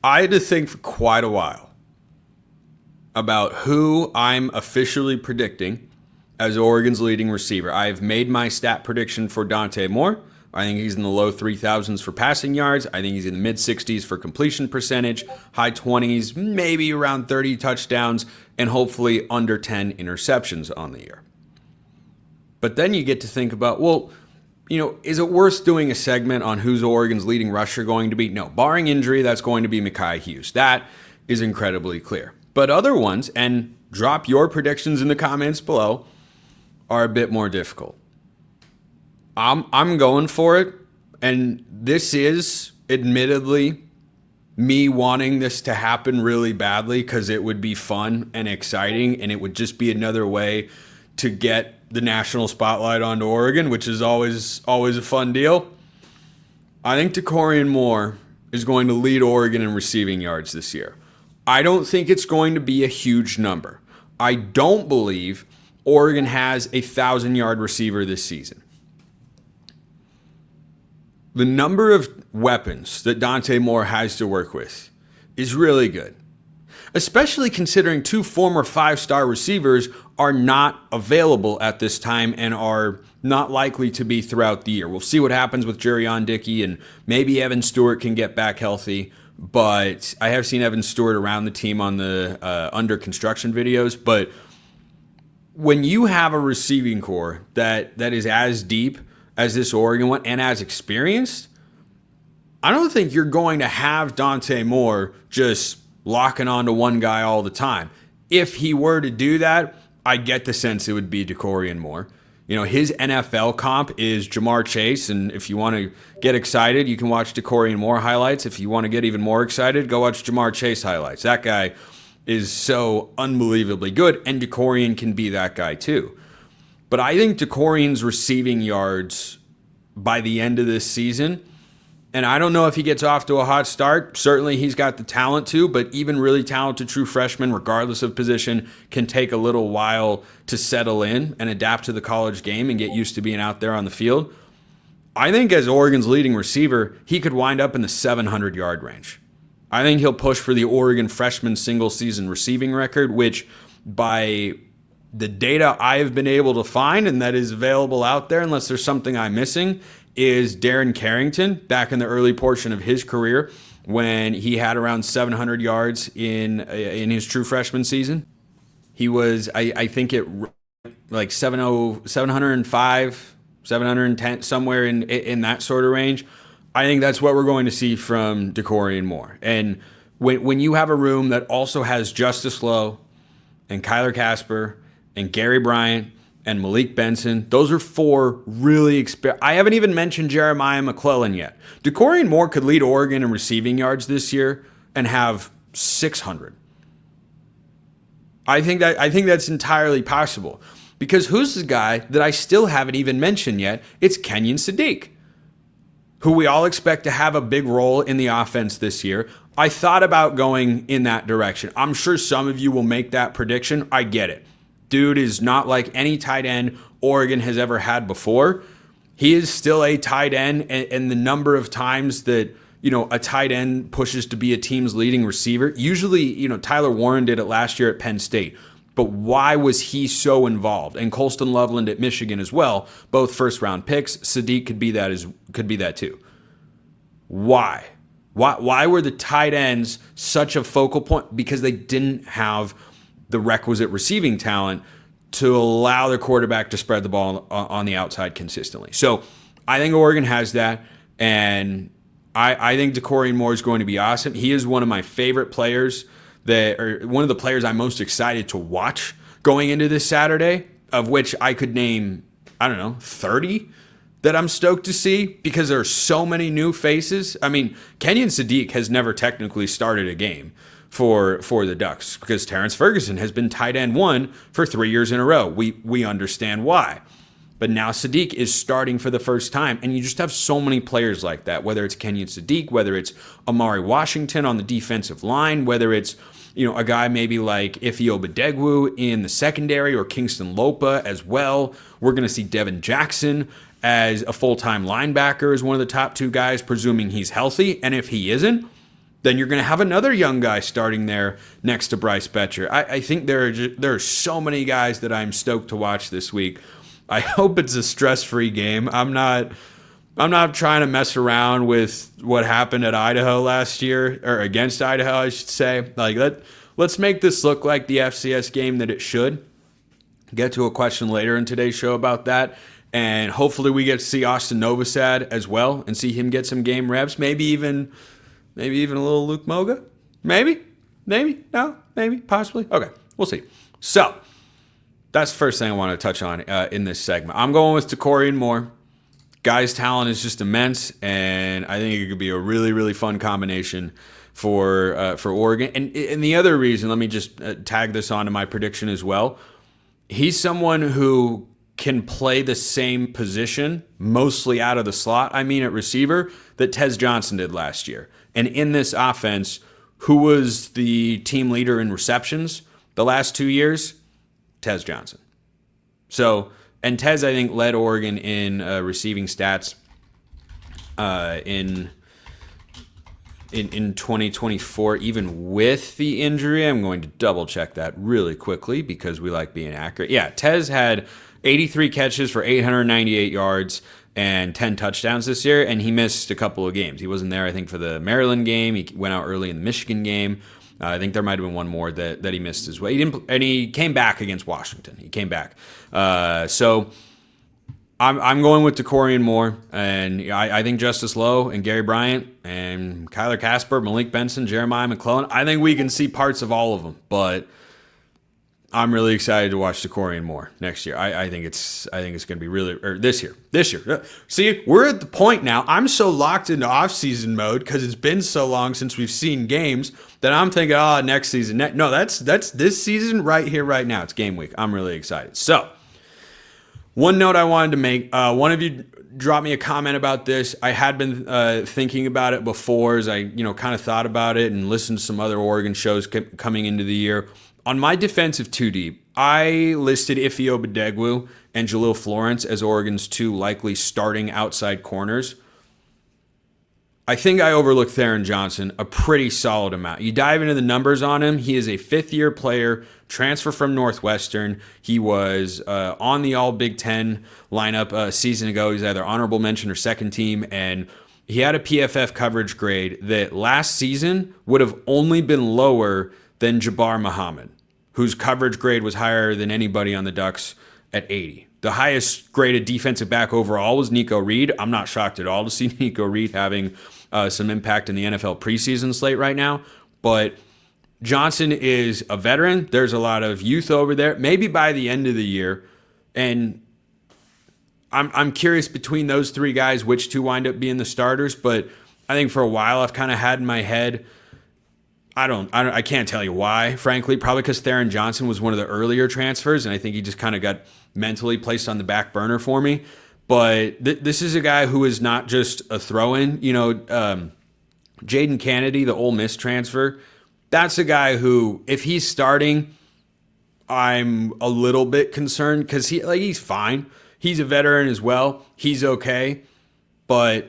I had to think for quite a while about who I'm officially predicting as Oregon's leading receiver. I've made my stat prediction for Dante Moore. I think he's in the low 3,000s for passing yards. I think he's in the mid 60s for completion percentage, high 20s, maybe around 30 touchdowns, and hopefully under 10 interceptions on the year. But then you get to think about, well, is it worth doing a segment on who's Oregon's leading rusher going to be? No, barring injury, that's going to be Mekhi Hughes. That is incredibly clear. But other ones, and drop your predictions in the comments below, are a bit more difficult. I'm going for it, and this is admittedly me wanting this to happen really badly because it would be fun and exciting, and it would just be another way to get the national spotlight onto Oregon, which is always a fun deal. I think Dakorien Moore is going to lead Oregon in receiving yards this year. I don't think it's going to be a huge number. I don't believe Oregon has a 1,000-yard receiver this season. The number of weapons that Dante Moore has to work with is really good, especially considering two former 5-star receivers are not available at this time and are not likely to be throughout the year. We'll see what happens with Jurion Dickey, and maybe Evan Stewart can get back healthy, but I have seen Evan Stewart around the team on the under construction videos. But when you have a receiving core that is as deep as this Oregon one and as experienced, I don't think you're going to have Dante Moore just locking onto one guy all the time. If he were to do that, I get the sense it would be Dakorien Moore. His NFL comp is Jamar Chase, and if you want to get excited, you can watch Dakorien Moore highlights. If you want to get even more excited, go watch Jamar Chase highlights. That guy is so unbelievably good, and Dakorien can be that guy too. But I think Dakorien's receiving yards by the end of this season, and I don't know if he gets off to a hot start. Certainly he's got the talent to, but even really talented true freshmen, regardless of position, can take a little while to settle in and adapt to the college game and get used to being out there on the field. I think as Oregon's leading receiver, he could wind up in the 700-yard range. I think he'll push for the Oregon freshman single-season receiving record, which by the data I have been able to find, and that is available out there unless there's something I'm missing, is Darren Carrington back in the early portion of his career when he had around 700 yards in his true freshman season. He was, I think, it like 705, 710, somewhere in that sort of range. I think that's what we're going to see from Dakorien Moore. And when you have a room that also has Justice Lowe and Kyler Casper and Gary Bryant and Malik Benson, those are four really I haven't even mentioned Jeremiah McClellan yet. Dakorien Moore could lead Oregon in receiving yards this year and have 600. I think that's entirely possible. Because who's the guy that I still haven't even mentioned yet? It's Kenyon Sadiq, who we all expect to have a big role in the offense this year. I thought about going in that direction. I'm sure some of you will make that prediction. I get it. Dude is not like any tight end Oregon has ever had before. He is still a tight end, and the number of times that a tight end pushes to be a team's leading receiver, usually Tyler Warren did it last year at Penn State. But why was he so involved? And Colston Loveland at Michigan as well, both first-round picks. Sadiq could be that too. Why? Why were the tight ends such a focal point? Because they didn't have the requisite receiving talent to allow their quarterback to spread the ball on the outside consistently. So I think Oregon has that, and I think Dakorien Moore is going to be awesome. He is one of my favorite players, one of the players I'm most excited to watch going into this Saturday, of which I could name, 30 that I'm stoked to see because there are so many new faces. I mean, Kenyon Sadiq has never technically started a game for the Ducks because Terrence Ferguson has been tight end one for 3 years in a row. We understand why. But now Sadiq is starting for the first time, and you just have so many players like that, whether it's Kenyon Sadiq, whether it's Amari Washington on the defensive line, whether it's a guy maybe like Ife Obadegwu in the secondary or Kingston Lopa as well. We're going to see Devin Jackson as a full-time linebacker as one of the top two guys, presuming he's healthy. And if he isn't, then you're going to have another young guy starting there next to Bryce Betcher. I think there are so many guys that I'm stoked to watch this week. I hope it's a stress-free game. I'm not trying to mess around with what happened at Idaho last year, or against Idaho, I should say. Like, let's make this look like the FCS game that it should. Get to a question later in today's show about that. And hopefully we get to see Austin Novosad as well and see him get some game reps. Maybe even a little Luke Moga. Maybe, no, maybe, possibly. Okay, we'll see. So that's the first thing I want to touch on in this segment. I'm going with Dakorien Moore. Guy's talent is just immense, and I think it could be a really, really fun combination for Oregon. And the other reason, let me just tag this onto my prediction as well. He's someone who can play the same position, mostly out of the slot, at receiver, that Tez Johnson did last year. And in this offense, who was the team leader in receptions the last 2 years? Tez Johnson. So, and Tez, I think, led Oregon in receiving stats in 2024, even with the injury. I'm going to double check that really quickly because we like being accurate. Yeah, Tez had 83 catches for 898 yards and 10 touchdowns this year, and he missed a couple of games. He wasn't there, I think, for the Maryland game. He went out early in the Michigan game. I think there might have been one more that he missed as well. He came back against Washington. He came back. So I'm going with Dakorien Moore, and I think Justice Lowe and Gary Bryant and Kyler Casper, Malik Benson, Jeremiah McClellan, I think we can see parts of all of them, but I'm really excited to watch Dakorien Moore next year. I think it's going to be really, or this year. See, we're at the point now. I'm so locked into off-season mode because it's been so long since we've seen games that I'm thinking, next season. No, that's this season right here, right now. It's game week. I'm really excited. So, one note I wanted to make. One of you dropped me a comment about this. I had been thinking about it before as I, kind of thought about it and listened to some other Oregon shows coming into the year. On my defensive two deep, I listed Ife Obadegwu and Jalil Florence as Oregon's two likely starting outside corners. I think I overlooked Theron Johnson a pretty solid amount. You dive into the numbers on him. He is a fifth-year player, transfer from Northwestern. He was on the All-Big Ten lineup a season ago. He's either honorable mention or second team, and he had a PFF coverage grade that last season would have only been lower than Jabbar Muhammad, whose coverage grade was higher than anybody on the Ducks at 80. The highest graded defensive back overall was Nico Reed. I'm not shocked at all to see Nico Reed having some impact in the NFL preseason slate right now, but Johnson is a veteran. There's a lot of youth over there. Maybe by the end of the year, and I'm curious between those three guys which two wind up being the starters, but I think for a while I've kind of had in my head, I can't tell you why, frankly. Probably because Theron Johnson was one of the earlier transfers, and I think he just kind of got mentally placed on the back burner for me. But this is a guy who is not just a throw-in. Jaden Kennedy, the Ole Miss transfer, that's a guy who, if he's starting, I'm a little bit concerned because he's fine. He's a veteran as well. He's okay, but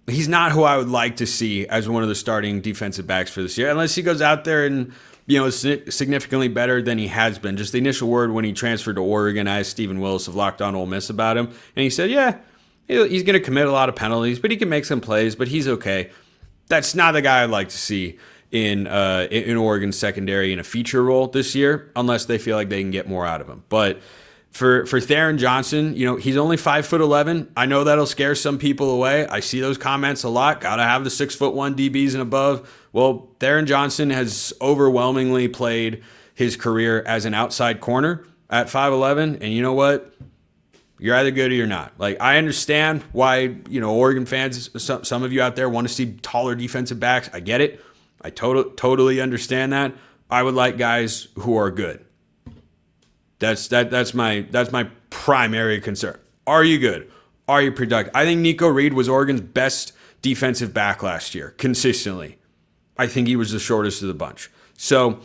he's not who I would like to see as one of the starting defensive backs for this year, unless he goes out there and, is significantly better than he has been. Just the initial word when he transferred to Oregon, I asked Stephen Willis of Locked On Ole Miss about him, and he said, yeah, he's going to commit a lot of penalties, but he can make some plays, but he's okay. That's not the guy I'd like to see in Oregon's secondary in a feature role this year, unless they feel like they can get more out of him. But For Theron Johnson, he's only 5'11". I know that'll scare some people away. I see those comments a lot. Gotta have the 6'1" DBs and above. Well, Theron Johnson has overwhelmingly played his career as an outside corner at 5'11", and you know what? You're either good or you're not. Like, I understand why, Oregon fans, some of you out there want to see taller defensive backs. I get it. I totally understand that. I would like guys who are good. That's my primary concern. Are you good? Are you productive? I think Nico Reed was Oregon's best defensive back last year, consistently. I think he was the shortest of the bunch. So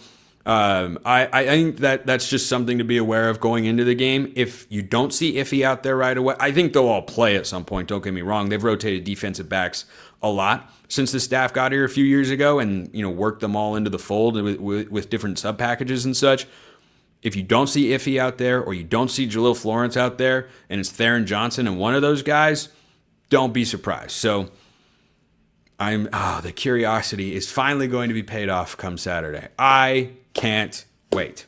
I think that's just something to be aware of going into the game. If you don't see Iffy out there right away, I think they'll all play at some point. Don't get me wrong. They've rotated defensive backs a lot since the staff got here a few years ago and, worked them all into the fold with different sub packages and such. If you don't see Iffy out there or you don't see Jalil Florence out there and it's Theron Johnson and one of those guys, don't be surprised. So the curiosity is finally going to be paid off come Saturday. I can't wait.